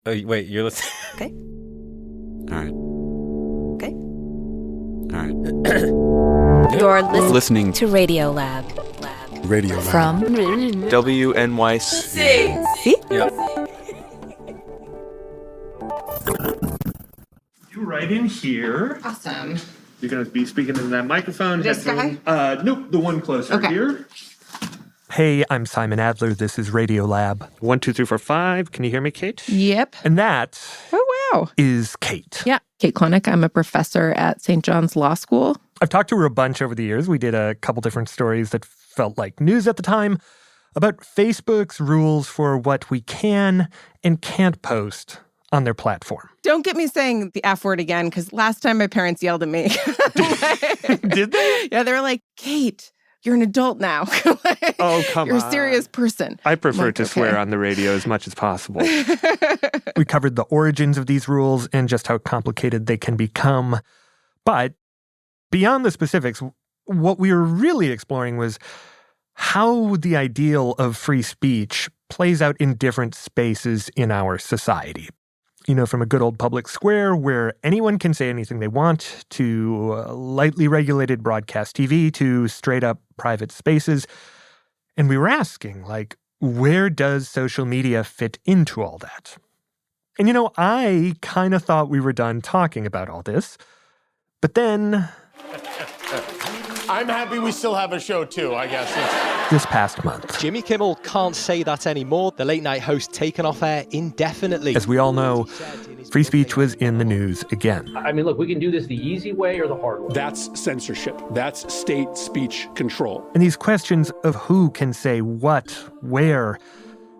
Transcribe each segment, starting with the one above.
Oh, wait, you're listening? Okay. All right. Okay. All right. You're listening to Radiolab. Radiolab. From WNYC. See? Yeah. You right in here. Awesome. You're going to be speaking into that microphone. This guy? Nope, the one closer Okay. here. Hey, I'm Simon Adler. This is Radiolab. 1, 2, 3, 4, 5. Can you hear me, Kate? Yep. And that Oh, wow. is Kate. Yeah. Kate Klonick. I'm a professor at St. John's Law School. I've talked to her a bunch over the years. We did a couple different stories that felt like news at the time about Facebook's rules for what we can and can't post on their platform. Don't get me saying the F word again, because last time my parents yelled at me. Did they? Yeah, they were like, Kate, you're an adult now. Oh, come You're on. a serious person. I prefer Like, to okay. swear on the radio as much as possible. We covered the origins of these rules and just how complicated they can become. But beyond the specifics, what we were really exploring was how the ideal of free speech plays out in different spaces in our society. You know, from a good old public square where anyone can say anything they want, to lightly regulated broadcast TV, to straight up private spaces. And we were asking, like, where does social media fit into all that? And, you know, I kind of thought we were done talking about all this. But then I'm happy we still have a show, too, I guess. this past month, Jimmy Kimmel can't say that anymore. The late night host taken off air indefinitely. as we all know, free speech was in the news again. I mean, look, we can do this the easy way or the hard way. That's censorship. That's state speech control. And these questions of who can say what, where,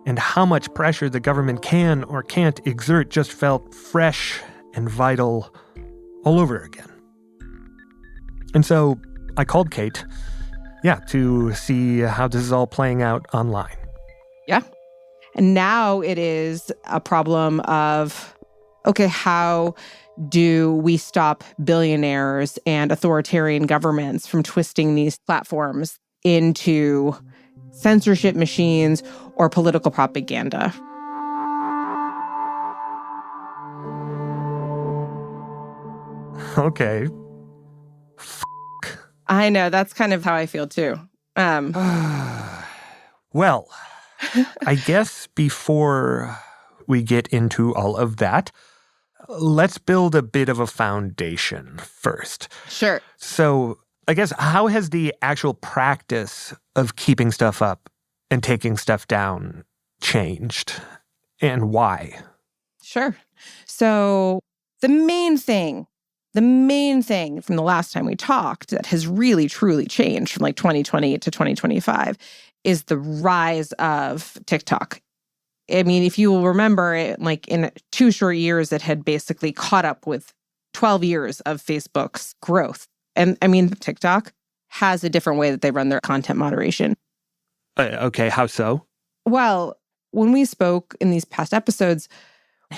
and how much pressure the government can or can't exert just felt fresh and vital all over again. And so I called Kate, to see how this is all playing out online. Yeah. And now it is a problem of, okay, how do we stop billionaires and authoritarian governments from twisting these platforms into censorship machines or political propaganda? Okay. I know, that's kind of how I feel too. Well, I guess before we get into all of that, let's build a bit of a foundation first. Sure. So I guess how has the actual practice of keeping stuff up and taking stuff down changed, and why? Sure. So the main thing from the last time we talked that has really, truly changed from like 2020 to 2025 is the rise of TikTok. I mean, if you will remember, like in 2 short years, it had basically caught up with 12 years of Facebook's growth. And I mean, TikTok has a different way that they run their content moderation. Okay, how so? Well, when we spoke in these past episodes,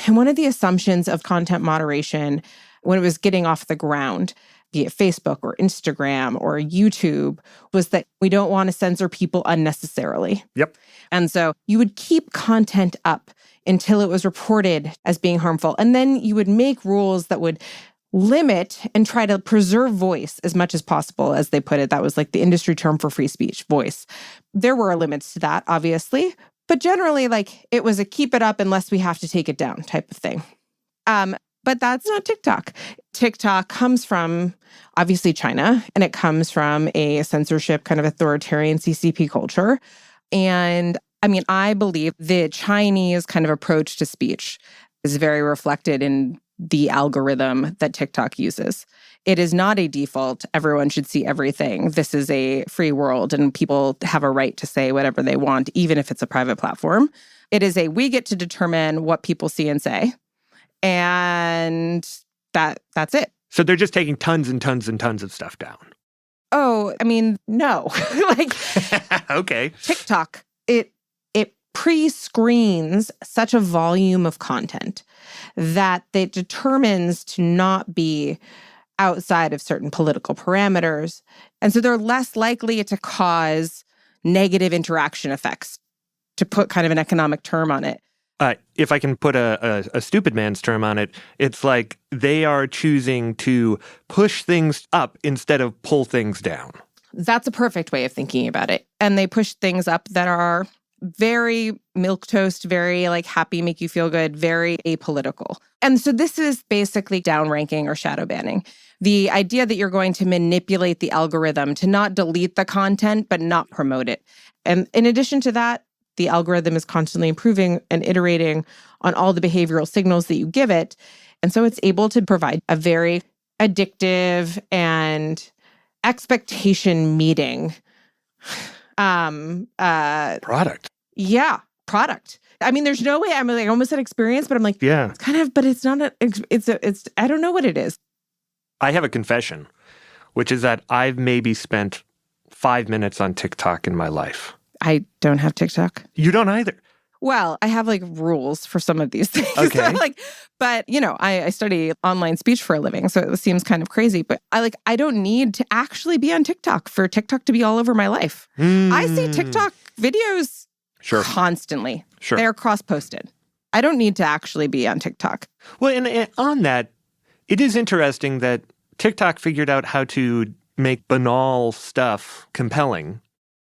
one of the assumptions of content moderation when it was getting off the ground, be it Facebook or Instagram or YouTube, was that we don't want to censor people unnecessarily. Yep. And so you would keep content up until it was reported as being harmful. And then you would make rules that would limit and try to preserve voice as much as possible, as they put it. That was like the industry term for free speech, voice. There were limits to that, obviously. But generally, like, it was a keep it up unless we have to take it down type of thing. But that's not TikTok. TikTok comes from, obviously, China, and it comes from a censorship kind of authoritarian CCP culture. And I mean, I believe the Chinese kind of approach to speech is very reflected in the algorithm that TikTok uses. It is not a default, everyone should see everything. This is a free world, and people have a right to say whatever they want, even if it's a private platform. It is we get to determine what people see and say. And that's it. So they're just taking tons and tons and tons of stuff down. Oh, I mean, no. Okay. TikTok, it pre-screens such a volume of content that it determines to not be outside of certain political parameters. And so they're less likely to cause negative interaction effects, to put kind of an economic term on it. if I can put a stupid man's term on it, it's like they are choosing to push things up instead of pull things down. That's a perfect way of thinking about it. And they push things up that are very milquetoast, very like happy, make you feel good, very apolitical. And so this is basically downranking or shadow banning. The idea that you're going to manipulate the algorithm to not delete the content, but not promote it. And in addition to that, the algorithm is constantly improving and iterating on all the behavioral signals that you give it. And so it's able to provide a very addictive and expectation meeting product. Yeah, product. I mean, there's no way. I'm like, I almost said experience, but I'm like, yeah, it's kind of, but it's not. It's. I don't know what it is. I have a confession, which is that I've maybe spent 5 minutes on TikTok in my life. I don't have TikTok. You don't either. Well, I have like rules for some of these things. Okay. But you know, I study online speech for a living, so it seems kind of crazy. But I don't need to actually be on TikTok for TikTok to be all over my life. I see TikTok videos constantly. Sure. They're cross-posted. I don't need to actually be on TikTok. Well, and on that, it is interesting that TikTok figured out how to make banal stuff compelling.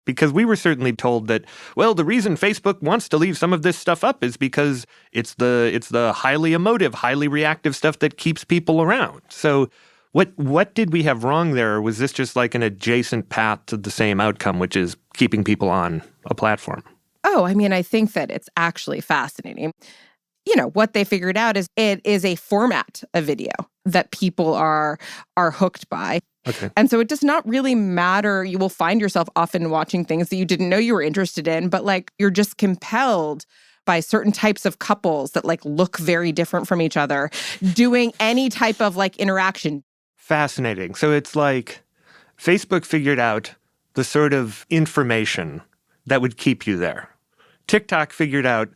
Because we were certainly told that, well, the reason Facebook wants to leave some of this stuff up is because it's the highly emotive, highly reactive stuff that keeps people around. So what did we have wrong there? Or was this just like an adjacent path to the same outcome, which is keeping people on a platform? Oh, I mean, I think that it's actually fascinating. You know, what they figured out is it is a format of video that people are hooked by. Okay. And so it does not really matter. You will find yourself often watching things that you didn't know you were interested in, but like you're just compelled by certain types of couples that like look very different from each other, doing any type of like interaction. Fascinating. So it's like Facebook figured out the sort of information that would keep you there. TikTok figured out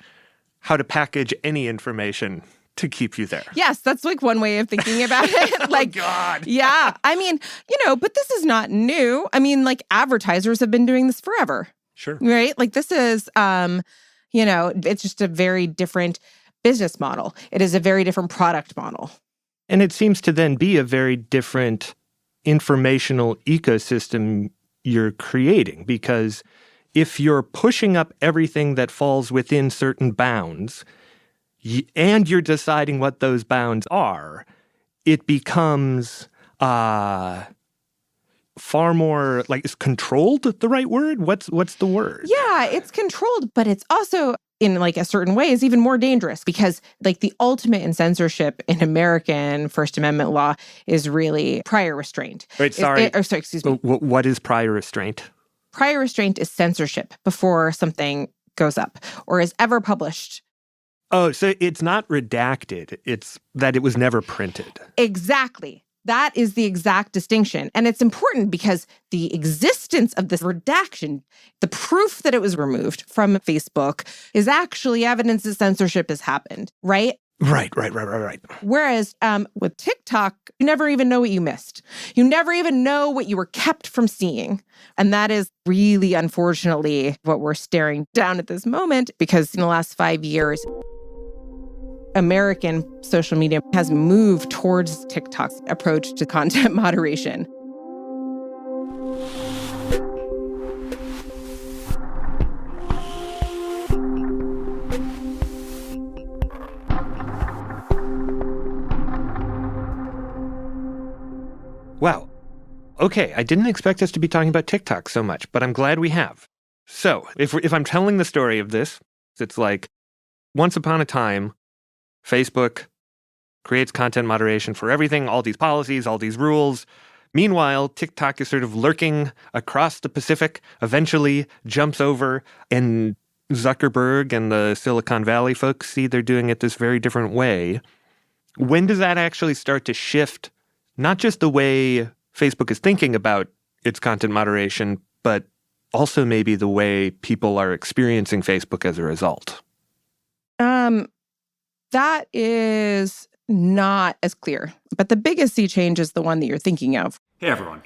how to package any information to keep you there. Yes, that's like one way of thinking about it. Like, oh, God. Yeah. I mean, you know, but this is not new. I mean, like advertisers have been doing this forever. Sure. Right? Like this is, you know, it's just a very different business model. It is a very different product model. And it seems to then be a very different informational ecosystem you're creating, because if you're pushing up everything that falls within certain bounds, and you're deciding what those bounds are, it becomes far more, like, is controlled the right word? What's the word? Yeah, it's controlled, but it's also, in like a certain way, is even more dangerous because like the ultimate in censorship in American First Amendment law is really prior restraint. Wait, Excuse me. What is prior restraint? Prior restraint is censorship before something goes up or is ever published. Oh, so it's not redacted. It's that it was never printed. Exactly. That is the exact distinction. And it's important because the existence of this redaction, the proof that it was removed from Facebook, is actually evidence that censorship has happened, right? Right. Whereas with TikTok, you never even know what you missed. You never even know what you were kept from seeing. And that is really, unfortunately, what we're staring down at this moment, because in the last 5 years, American social media has moved towards TikTok's approach to content moderation. Wow. Okay, I didn't expect us to be talking about TikTok so much, but I'm glad we have. So, if I'm telling the story of this, it's like, once upon a time, Facebook creates content moderation for everything, all these policies, all these rules. Meanwhile, TikTok is sort of lurking across the Pacific, eventually jumps over, and Zuckerberg and the Silicon Valley folks see they're doing it this very different way. When does that actually start to shift, not just the way Facebook is thinking about its content moderation, but also maybe the way people are experiencing Facebook as a result? That is not as clear. But the biggest sea change is the one that you're thinking of. Hey everyone.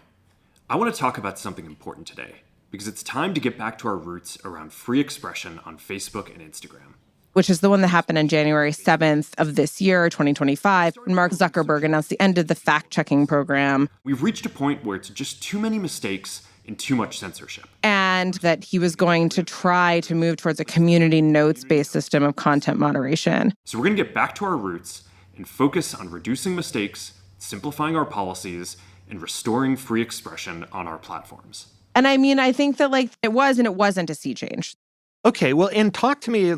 I want to talk about something important today because it's time to get back to our roots around free expression on Facebook and Instagram. which is the one that happened on January 7th of this year, 2025, when Mark Zuckerberg announced the end of the fact-checking program. We've reached a point where it's just too many mistakes and too much censorship. And that he was going to try to move towards a community notes-based system of content moderation. So we're going to get back to our roots and focus on reducing mistakes, simplifying our policies, and restoring free expression on our platforms. And I mean, I think that it was and it wasn't a sea change. Okay, well, and talk to me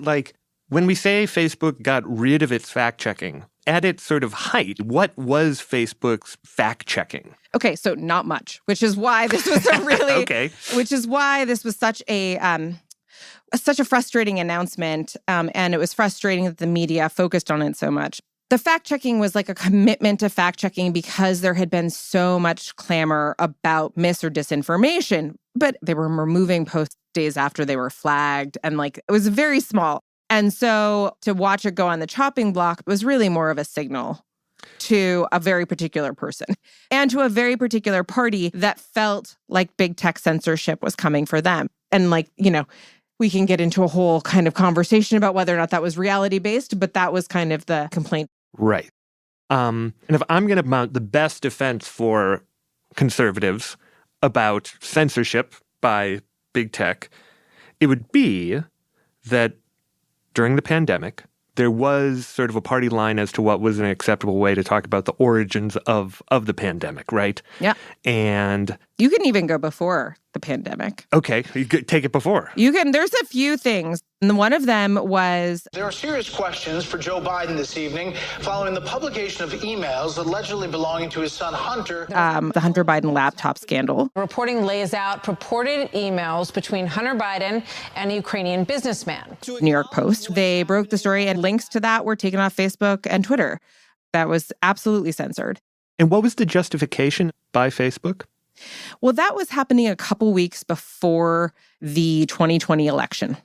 when we say Facebook got rid of its fact-checking, at its sort of height, what was Facebook's fact-checking? Okay, so not much, which is why this was a really, which is why this was such a frustrating announcement, and it was frustrating that the media focused on it so much. The fact-checking was like a commitment to fact-checking because there had been so much clamor about mis or disinformation, but they were removing posts days after they were flagged, and it was very small. And so to watch it go on the chopping block was really more of a signal to a very particular person and to a very particular party that felt like big tech censorship was coming for them. And we can get into a whole kind of conversation about whether or not that was reality-based, but that was kind of the complaint. Right. And if I'm going to mount the best defense for conservatives about censorship by big tech, it would be that during the pandemic, there was sort of a party line as to what was an acceptable way to talk about the origins of the pandemic, right? Yeah. And you can even go before the pandemic. Okay, you could take it before. There's a few things. And one of them was... There are serious questions for Joe Biden this evening following the publication of emails allegedly belonging to his son Hunter. The Hunter Biden laptop scandal. Reporting lays out purported emails between Hunter Biden and a Ukrainian businessman. New York Post. They broke the story and links to that were taken off Facebook and Twitter. That was absolutely censored. And what was the justification by Facebook? Well, that was happening a couple weeks before the 2020 election.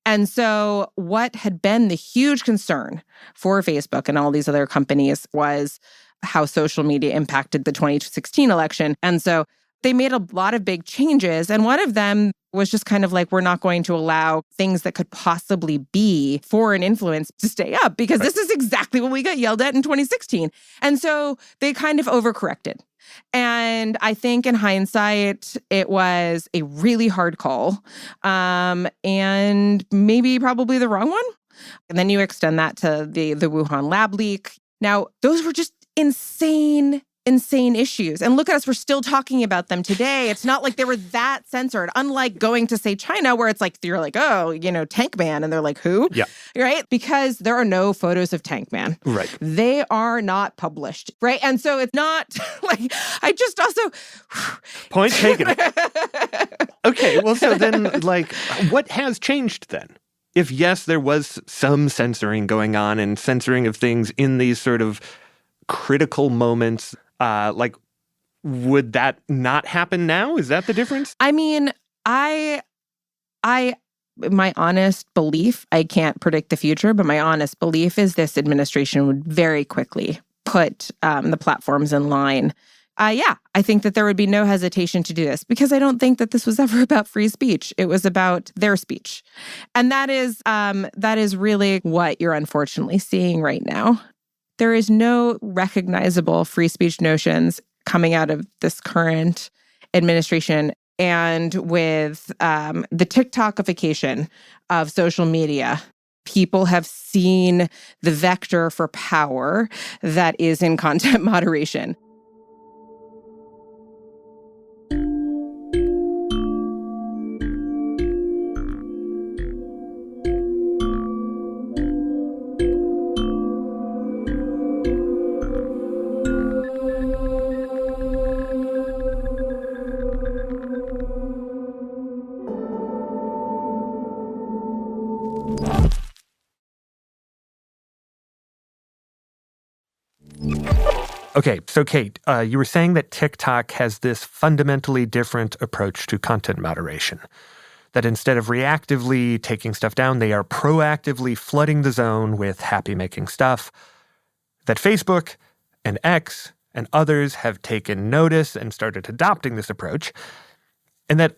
And so what had been the huge concern for Facebook and all these other companies was how social media impacted the 2016 election. And so they made a lot of big changes. And one of them was just kind of we're not going to allow things that could possibly be foreign influence to stay up because this is exactly what we got yelled at in 2016. And so they kind of overcorrected. And I think in hindsight, it was a really hard call and maybe probably the wrong one. And then you extend that to the Wuhan lab leak. Now, those were just insane issues. And look at us, we're still talking about them today. It's not like they were that censored, unlike going to, say, China, where it's you're Tank Man. And they're like, who? Yeah. Right? Because there are no photos of Tank Man. Right. They are not published. Right? And so it's not I just also... Point taken. Okay, well, so then, what has changed then? If, yes, there was some censoring going on and censoring of things in these sort of critical moments, would that not happen now? Is that the difference? I mean, my honest belief, I can't predict the future, but my honest belief is this administration would very quickly put the platforms in line. I think that there would be no hesitation to do this because I don't think that this was ever about free speech. It was about their speech. And that is really what you're unfortunately seeing right now. There is no recognizable free speech notions coming out of this current administration. And with the TikTokification of social media, people have seen the vector for power that is in content moderation. Okay, so Kate, you were saying that TikTok has this fundamentally different approach to content moderation. That instead of reactively taking stuff down, they are proactively flooding the zone with happy-making stuff. That Facebook and X and others have taken notice and started adopting this approach. And that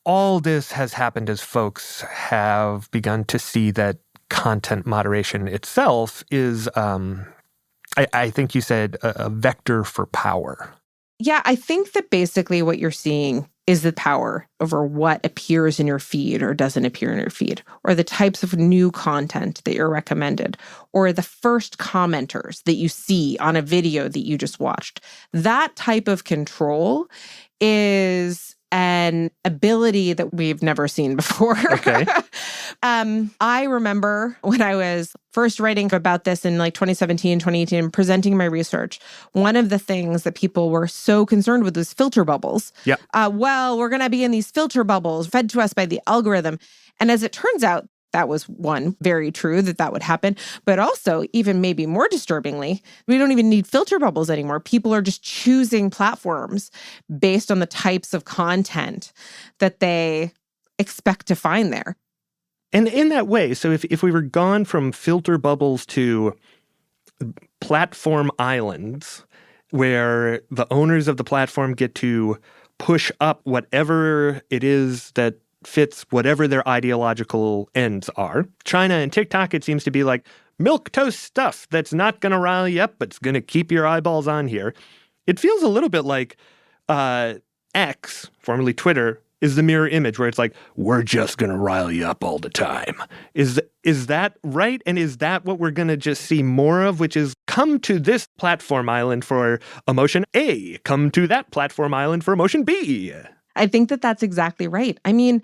all this has happened as folks have begun to see that content moderation itself is, I think you said, a vector for power. Yeah, I think that basically what you're seeing is the power over what appears in your feed or doesn't appear in your feed, or the types of new content that you're recommended, or the first commenters that you see on a video that you just watched. That type of control is an ability that we've never seen before. Okay. I remember when I was first writing about this in like 2017, 2018, presenting my research, one of the things that people were so concerned with was filter bubbles. Yeah. Well, we're going to be in these filter bubbles fed to us by the algorithm. And as it turns out, that was one, very true that would happen. But also, even maybe more disturbingly, we don't even need filter bubbles anymore. People are just choosing platforms based on the types of content that they expect to find there. And in that way, so if we were gone from filter bubbles to platform islands, where the owners of the platform get to push up whatever it is that fits whatever their ideological ends are. China and TikTok, it seems to be like milquetoast stuff that's not going to rile you up, but it's going to keep your eyeballs on here. It feels a little bit like X, formerly Twitter, is the mirror image where it's like, we're just going to rile you up all the time. Is that right? And is that what we're going to just see more of, which is come to this platform island for emotion A, come to that platform island for emotion B? I think that that's exactly right. I mean,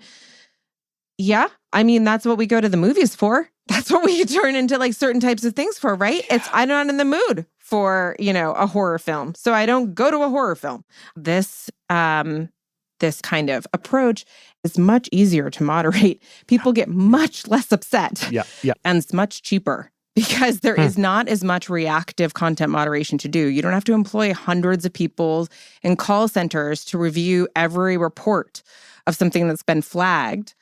yeah. I mean, that's what we go to the movies for. That's what we turn into like certain types of things for, right? Yeah. I'm not in the mood for, a horror film. So I don't go to a horror film. This kind of approach is much easier to moderate. People get much less upset. Yeah. And it's much cheaper. Because there is not as much reactive content moderation to do. You don't have to employ hundreds of people in call centers to review every report of something that's been flagged.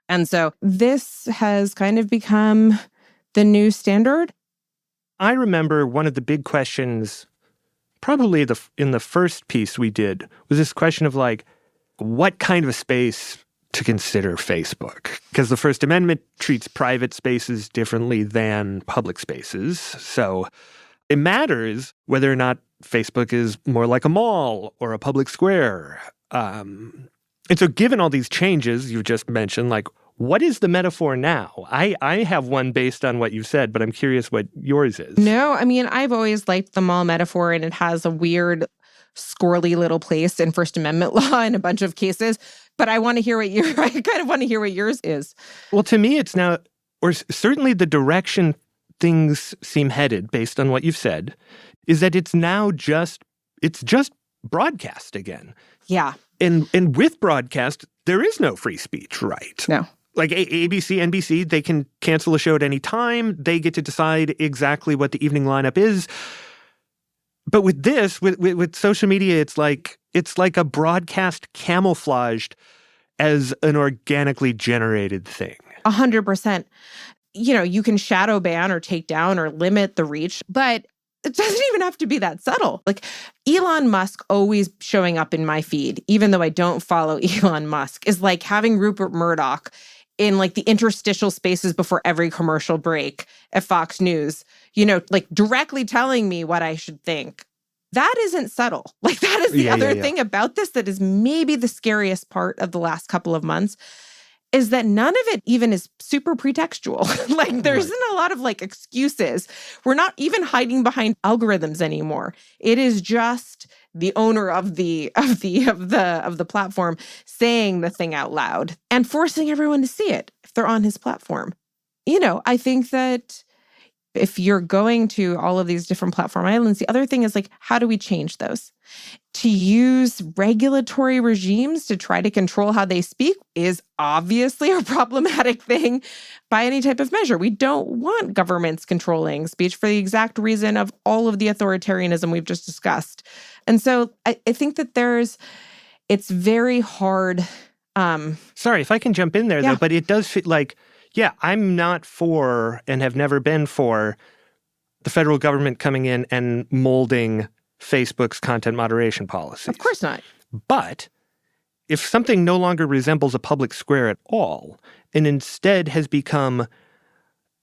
And so this has kind of become the new standard. I remember one of the big questions, probably in the first piece we did, was this question of like, what kind of a space to consider Facebook? Because the First Amendment treats private spaces differently than public spaces. So it matters whether or not Facebook is more like a mall or a public square. And so given all these changes you just mentioned, like, what is the metaphor now? I have one based on what you said, but I'm curious what yours is. No, I mean, I've always liked the mall metaphor, and it has a weird, squirrely little place in First Amendment law in a bunch of cases. But I want to hear I kind of want to hear what yours is. Well, to me, it's now, or certainly the direction things seem headed, based on what you've said, is that it's just broadcast again. Yeah. And with broadcast, there is no free speech, right? No. Like ABC, NBC, they can cancel a show at any time. They get to decide exactly what the evening lineup is. But with this, with social media, it's like a broadcast camouflaged as an organically generated thing. 100%. You can shadow ban or take down or limit the reach, but it doesn't even have to be that subtle. Like Elon Musk always showing up in my feed, even though I don't follow Elon Musk, is like having Rupert Murdoch in like the interstitial spaces before every commercial break at Fox News, like directly telling me what I should think. That isn't subtle. Like that is the other thing about this that is maybe the scariest part of the last couple of months, is that none of it even is super pretextual. Like there isn't a lot of like excuses. We're not even hiding behind algorithms anymore. It is just the owner of the platform saying the thing out loud and forcing everyone to see it if they're on his platform. I think that if you're going to all of these different platform islands, the other thing is like, how do we change those? To use regulatory regimes to try to control how they speak is obviously a problematic thing by any type of measure. We don't want governments controlling speech for the exact reason of all of the authoritarianism we've just discussed. And so I think that it's very hard. Sorry, if I can jump in there, though, but it does fit like, I'm not for and have never been for the federal government coming in and molding Facebook's content moderation policies. Of course not. But if something no longer resembles a public square at all and instead has become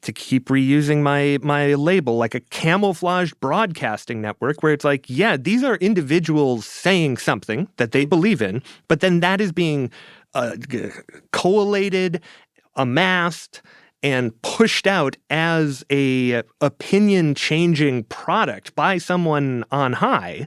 to keep reusing my label, like a camouflaged broadcasting network where it's like, yeah, these are individuals saying something that they believe in, but then that is being collated, amassed, and pushed out as a opinion-changing product by someone on high.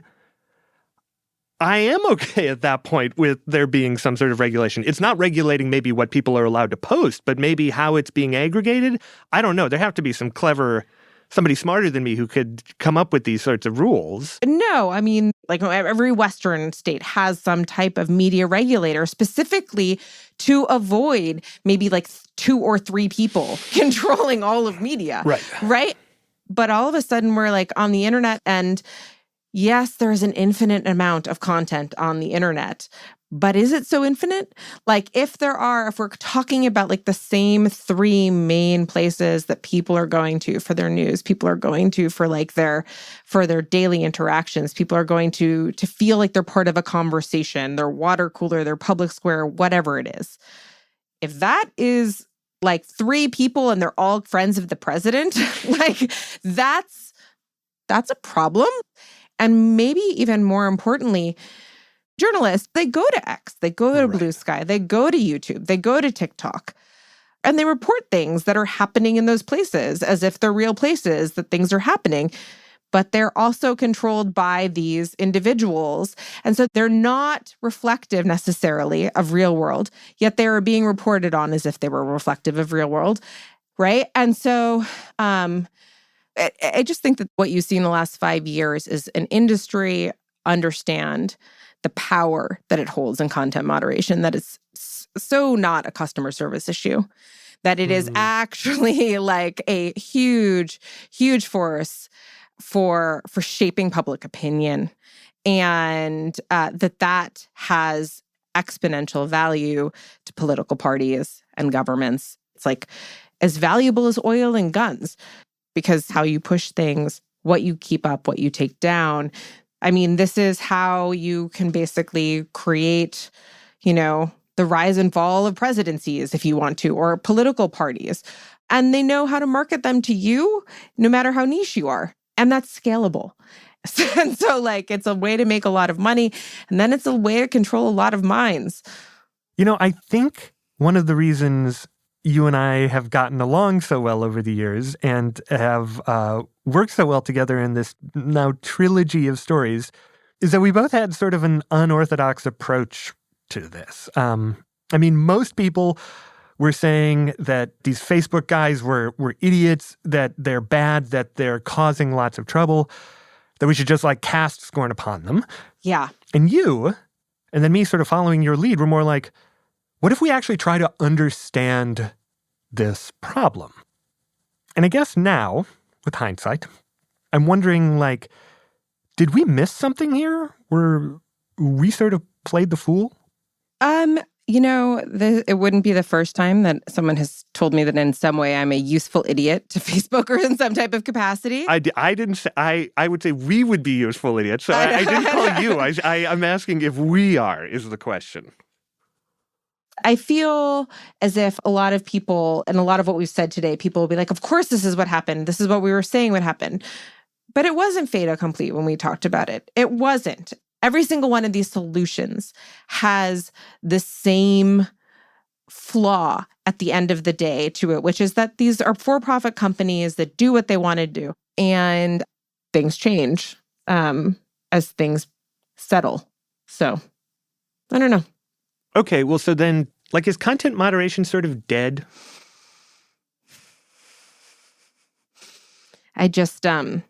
I am okay at that point with there being some sort of regulation. It's not regulating maybe what people are allowed to post, but maybe how it's being aggregated. I don't know. There have to be somebody smarter than me who could come up with these sorts of rules. No, I mean, like every Western state has some type of media regulator specifically to avoid maybe like 2 or 3 people controlling all of media. Right? But all of a sudden we're like on the internet, and yes, there's an infinite amount of content on the internet, but is it so infinite? Like if we're talking about like the same 3 main places that people are going to for their news, people are going to for their daily interactions, people are going to feel like they're part of a conversation, their water cooler, their public square, whatever it is. If that is like 3 people and they're all friends of the president, like that's a problem. And maybe even more importantly, journalists, they go to X, they go to Blue Sky, they go to YouTube, they go to TikTok, and they report things that are happening in those places as if they're real places that things are happening. But they're also controlled by these individuals. And so they're not reflective necessarily of real world, yet they are being reported on as if they were reflective of real world, right? And so I just think that what you see in the last 5 years is an industry understand the power that it holds in content moderation, that it's so not a customer service issue, that it is actually like a huge, huge force for shaping public opinion, and that has exponential value to political parties and governments. It's like as valuable as oil and guns. Because how you push things, what you keep up, what you take down. I mean, this is how you can basically create, the rise and fall of presidencies if you want to, or political parties. And they know how to market them to you, no matter how niche you are. And that's scalable. And so, it's a way to make a lot of money. And then it's a way to control a lot of minds. I think one of the reasons you and I have gotten along so well over the years and have worked so well together in this now trilogy of stories is that we both had sort of an unorthodox approach to this. Most people were saying that these Facebook guys were idiots, that they're bad, that they're causing lots of trouble, that we should just cast scorn upon them. Yeah. And you, and then me sort of following your lead, were more like, what if we actually try to understand this problem? And I guess now, with hindsight, I'm wondering, did we miss something here? Were we sort of played the fool? It wouldn't be the first time that someone has told me that in some way I'm a useful idiot to Facebook or in some type of capacity. I didn't say, I would say we would be useful idiots. So I didn't call you. I'm asking if we are, is the question. I feel as if a lot of people, and a lot of what we've said today, people will be like, of course this is what happened. This is what we were saying would happen. But it wasn't fait accompli when we talked about it. It wasn't. Every single one of these solutions has the same flaw at the end of the day to it, which is that these are for-profit companies that do what they want to do. And things change as things settle. So, I don't know. Okay, well, so then, is content moderation sort of dead? I just, this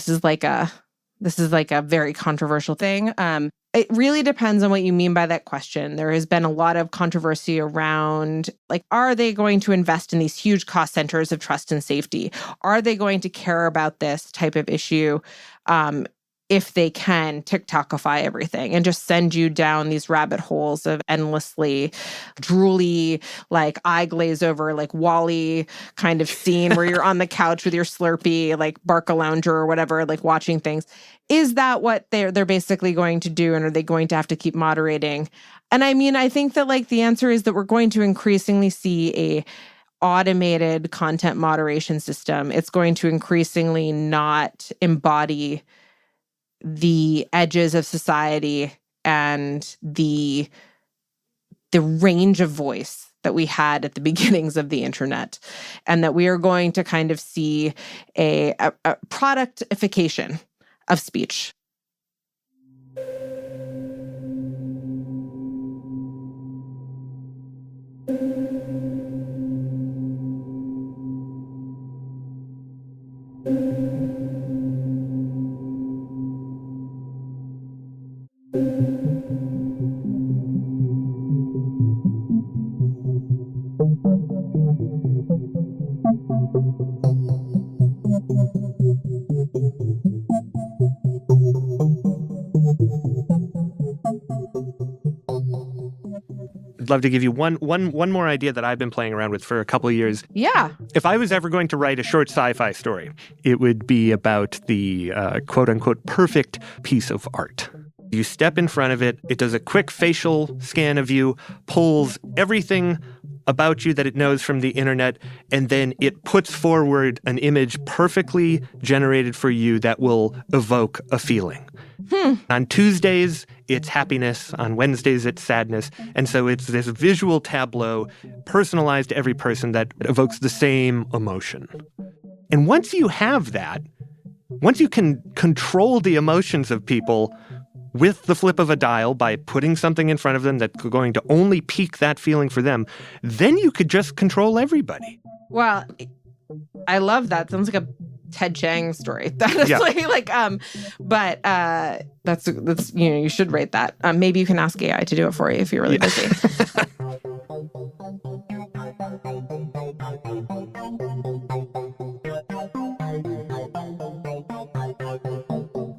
is like a very controversial thing. It really depends on what you mean by that question. There has been a lot of controversy around, are they going to invest in these huge cost centers of trust and safety? Are they going to care about this type of issue? If they can TikTokify everything and just send you down these rabbit holes of endlessly drooly, eye glaze over, WALL-E kind of scene where you're on the couch with your Slurpee, Barcalounger or whatever, watching things. Is that what they're basically going to do? And are they going to have to keep moderating? And I think that the answer is that we're going to increasingly see a automated content moderation system, it's going to increasingly not embody the edges of society and the range of voice that we had at the beginnings of the internet, and that we are going to kind of see a productification of speech. I'd love to give you one more idea that I've been playing around with for a couple of years. Yeah. If I was ever going to write a short sci-fi story, it would be about the quote-unquote perfect piece of art. You step in front of it, it does a quick facial scan of you, pulls everything about you that it knows from the internet, and then it puts forward an image perfectly generated for you that will evoke a feeling. On Tuesdays, it's happiness. On Wednesdays, it's sadness. And so it's this visual tableau personalized to every person that evokes the same emotion. And once you have that, once you can control the emotions of people with the flip of a dial by putting something in front of them that's going to only pique that feeling for them, then you could just control everybody. Well, I love that. Sounds like a Ted Chiang story. Honestly, yeah. But that's you should rate that. Maybe you can ask AI to do it for you if you're really busy.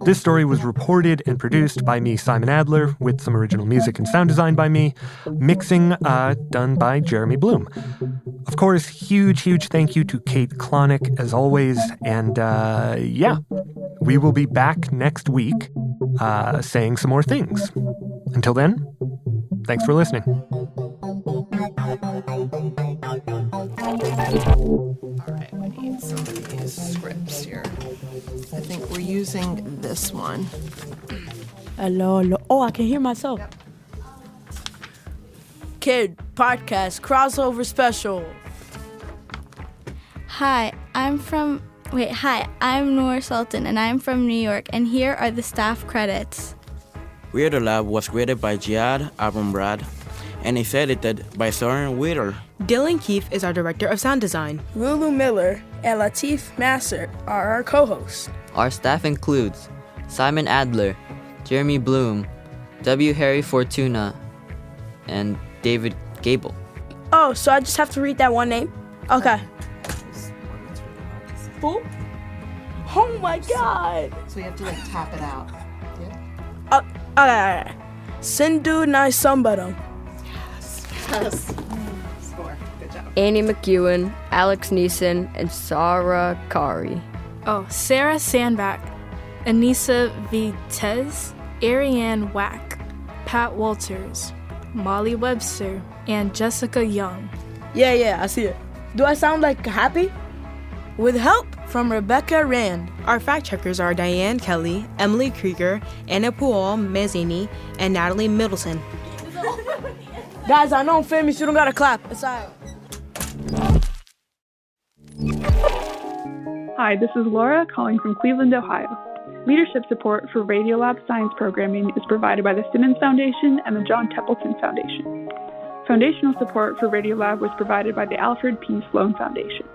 This story was reported and produced by me, Simon Adler, with some original music and sound design by me, mixing done by Jeremy Bloom. Of course, huge thank you to Kate Klonick, as always. And we will be back next week saying some more things. Until then, thanks for listening. All right, we need some of these scripts here. I think we're using this one. Hello. Oh, I can hear myself. Yep. Kid Podcast Crossover Special. Hi, I'm Noor Sultan, and I'm from New York, and here are the staff credits. Radiolab was created by Jihad Abrambrad, and is edited by Soren Witter. Dylan Keefe is our director of sound design. Lulu Miller and Latif Nasser are our co-hosts. Our staff includes Simon Adler, Jeremy Bloom, W. Harry Fortuna, and David Gable. Oh, so I just have to read that one name? Okay. Who? Oh my God! So you have to tap it out. Yeah. Okay. Sindhu Nai Sambaram. Yes. Score. Good job. Annie McEwen, Alex Neeson, and Sarah Kari. Oh, Sarah Sandback, Anissa Vitez, Ariane Wack, Pat Walters, Molly Webster, and Jessica Young. Yeah, I see it. Do I sound happy? With help from Rebecca Rand. Our fact checkers are Diane Kelly, Emily Krieger, Anna Pujol-Mazzini, and Natalie Middleton. Guys, I know I'm famous. You don't gotta clap. It's all right. Hi, this is Laura calling from Cleveland, Ohio. Leadership support for Radiolab science programming is provided by the Simmons Foundation and the John Templeton Foundation. Foundational support for Radiolab was provided by the Alfred P. Sloan Foundation.